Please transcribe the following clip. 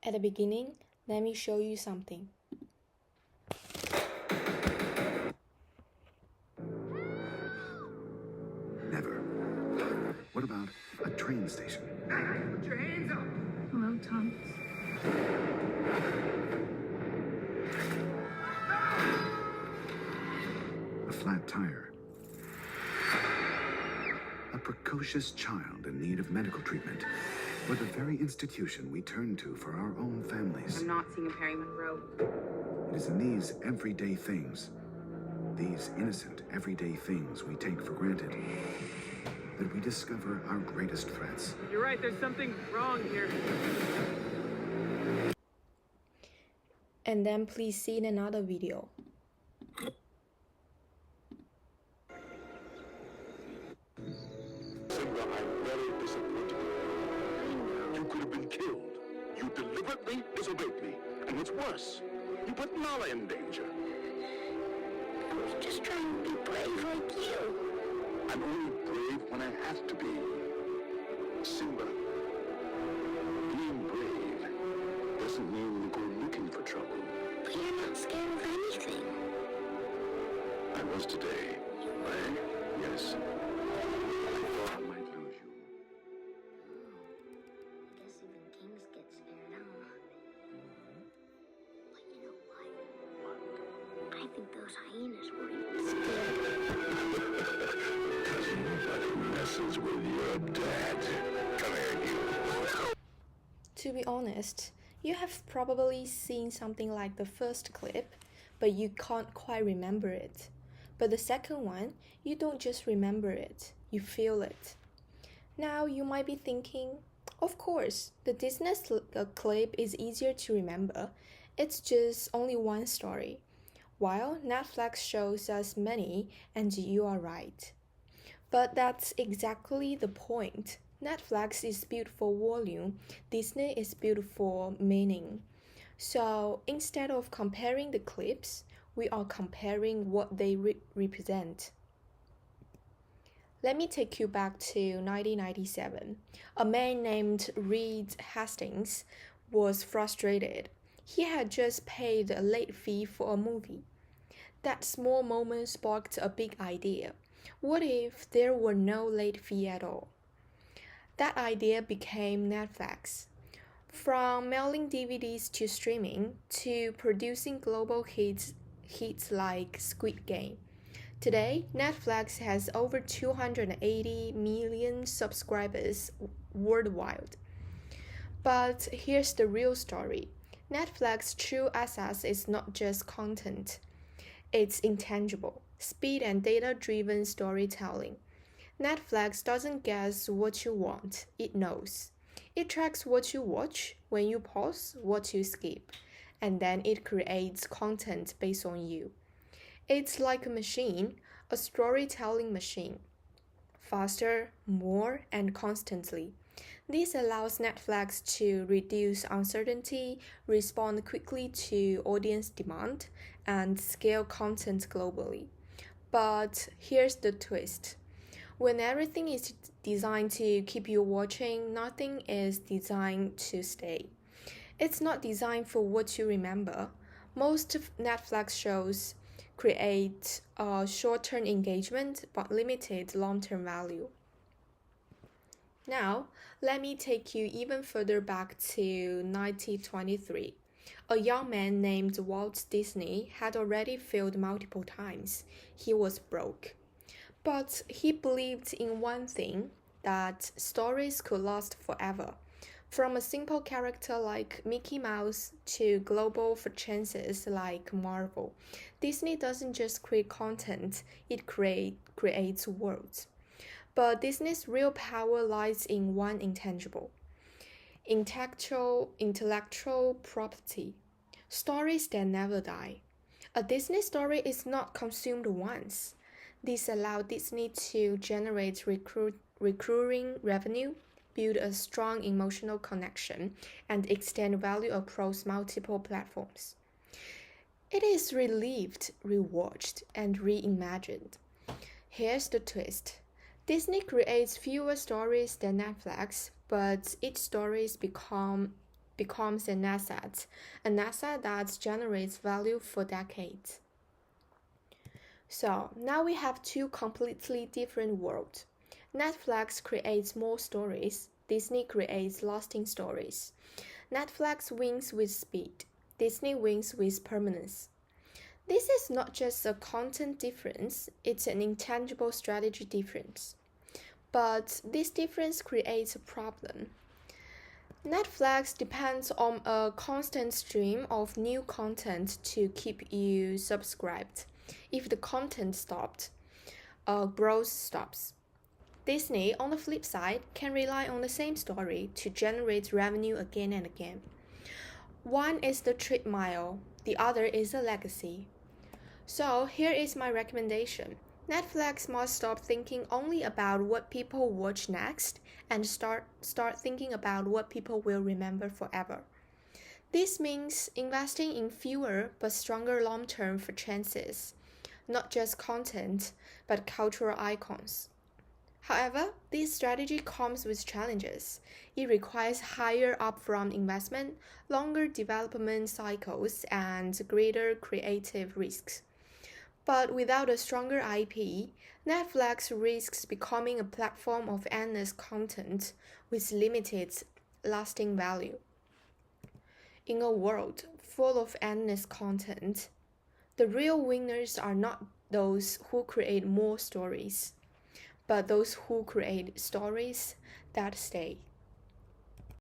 At the beginning, let me show you something. Never. What about a train station? Hey, put your hands up! Hello, Thomas. A flat tire. A precocious child in need of medical treatment. Or the very institution we turn to for our own families. I'm not seeing a Perry Monroe. It is in these everyday things, these innocent everyday things we take for granted, that we discover our greatest threats. You're right, there's something wrong here. And then please see in another video. Simba, I'm very disappointed. You could have been killed. You deliberately disobeyed me. And what's worse, you put Nala in danger. I was just trying to be brave like you. I'm only brave when I have to be. Simba, being brave doesn't mean you go looking for trouble. But you're not scared of anything. I was today. I? Yes. I thought I might lose you. I guess even kings get scared, huh? But you know what? I think those hyenas were even scared. Because nobody messes with your dad. Come here, you. To be honest, you have probably seen something like the first clip, but you can't quite remember it. But the second one, you don't just remember it, you feel it. Now you might be thinking, of course, the Disney clip is easier to remember. It's just only one story. While Netflix shows us many, and you are right. But that's exactly the point. Netflix is built for volume, Disney is built for meaning. So instead of comparing the clips, we are comparing what they represent. Let me take you back to 1997. A man named Reed Hastings was frustrated. He had just paid a late fee for a movie. That small moment sparked a big idea. What if there were no late fee at all? That idea became Netflix. From mailing DVDs to streaming to producing global hits like Squid Game. Today, Netflix has over 280 million subscribers worldwide. But here's the real story. Netflix's true asset is not just content. It's intangible, speed and data-driven storytelling. Netflix doesn't guess what you want, it knows. It tracks what you watch, when you pause, what you skip, and then it creates content based on you. It's like a machine, a storytelling machine. Faster, more, and constantly. This allows Netflix to reduce uncertainty, respond quickly to audience demand, and scale content globally. But here's the twist. When everything is designed to keep you watching, nothing is designed to stay. It's not designed for what you remember. Most of Netflix shows create short-term engagement but limited long-term value. Now, let me take you even further back to 1923. A young man named Walt Disney had already failed multiple times. He was broke. But he believed in one thing, that stories could last forever. From a simple character like Mickey Mouse to global franchises like Marvel, Disney doesn't just create content, it creates worlds. But Disney's real power lies in one intangible, intellectual property, stories that never die. A Disney story is not consumed once. This allowed Disney to generate recurring revenue, build a strong emotional connection, and extend value across multiple platforms. It is relived, rewatched, and reimagined. Here's the twist. Disney creates fewer stories than Netflix, but its stories become becomes an asset that generates value for decades. So now we have two completely different worlds. Netflix creates more stories, Disney creates lasting stories. Netflix wins with speed, Disney wins with permanence. This is not just a content difference, it's an intangible strategy difference. But this difference creates a problem. Netflix depends on a constant stream of new content to keep you subscribed. If the content stopped, growth stops. Disney, on the flip side, can rely on the same story to generate revenue again and again. One is the treadmill, the other is a legacy. So here is my recommendation. Netflix must stop thinking only about what people watch next and start thinking about what people will remember forever. This means investing in fewer but stronger long-term franchises, not just content, but cultural icons. However, this strategy comes with challenges. It requires higher upfront investment, longer development cycles, and greater creative risks. But without a stronger IP, Netflix risks becoming a platform of endless content with limited lasting value. In a world full of endless content, the real winners are not those who create more stories, but those who create stories that stay.